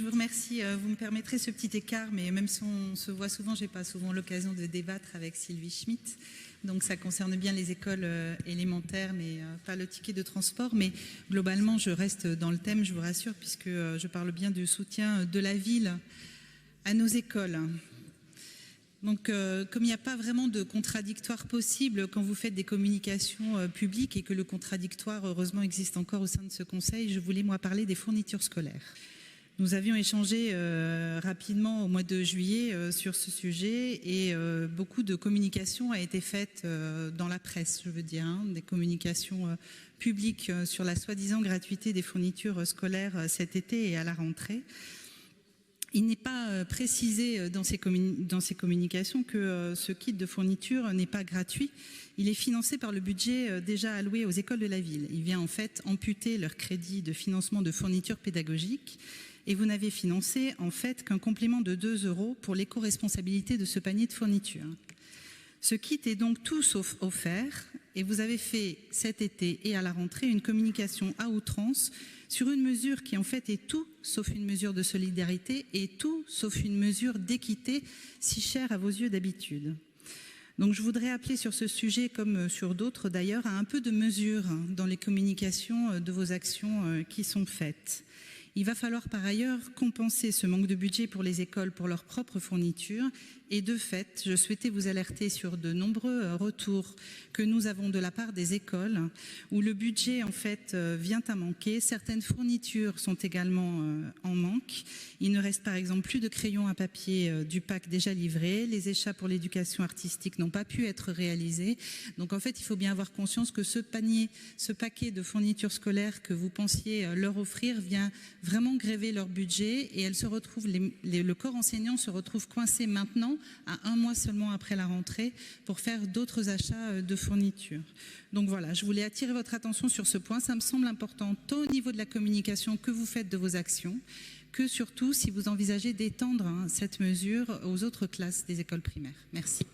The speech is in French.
vous remercie. Vous me permettrez ce petit écart, mais même si on se voit souvent, je n'ai pas souvent l'occasion de débattre avec Sylvie Schmitt. Donc ça concerne bien les écoles élémentaires, mais pas le ticket de transport. Mais globalement, je reste dans le thème, je vous rassure, puisque je parle bien du soutien de la ville à nos écoles. Donc, comme il n'y a pas vraiment de contradictoire possible quand vous faites des communications publiques et que le contradictoire, heureusement, existe encore au sein de ce conseil, je voulais, moi, parler des fournitures scolaires. Nous avions échangé rapidement au mois de juillet sur ce sujet et beaucoup de communication a été faite dans la presse, je veux dire, des communications publiques sur la soi-disant gratuité des fournitures scolaires cet été et à la rentrée. Il n'est pas précisé dans ces communications que ce kit de fourniture n'est pas gratuit. Il est financé par le budget déjà alloué aux écoles de la ville. Il vient en fait amputer leur crédit de financement de fournitures pédagogiques et vous n'avez financé en fait qu'un complément de 2 € pour l'éco-responsabilité de ce panier de fournitures. Ce kit est donc tout sauf offert et vous avez fait cet été et à la rentrée une communication à outrance sur une mesure qui en fait est tout sauf une mesure de solidarité et tout sauf une mesure d'équité si chère à vos yeux d'habitude. Donc je voudrais appeler sur ce sujet, comme sur d'autres d'ailleurs, à un peu de mesure dans les communications de vos actions qui sont faites. Il va falloir par ailleurs compenser ce manque de budget pour les écoles pour leurs propres fournitures et de fait, je souhaitais vous alerter sur de nombreux retours que nous avons de la part des écoles où le budget en fait vient à manquer. Certaines fournitures sont également en manque. Il ne reste par exemple plus de crayons à papier du pack déjà livré. Les échappes pour l'éducation artistique n'ont pas pu être réalisées. Donc en fait, il faut bien avoir conscience que ce paquet de fournitures scolaires que vous pensiez leur offrir vient vraiment gréver leur budget et elles se retrouvent, le corps enseignant se retrouve coincé maintenant à 1 mois seulement après la rentrée pour faire d'autres achats de fournitures. Donc voilà, je voulais attirer votre attention sur ce point. Ça me semble important tant au niveau de la communication que vous faites de vos actions que surtout si vous envisagez d'étendre cette mesure aux autres classes des écoles primaires. Merci.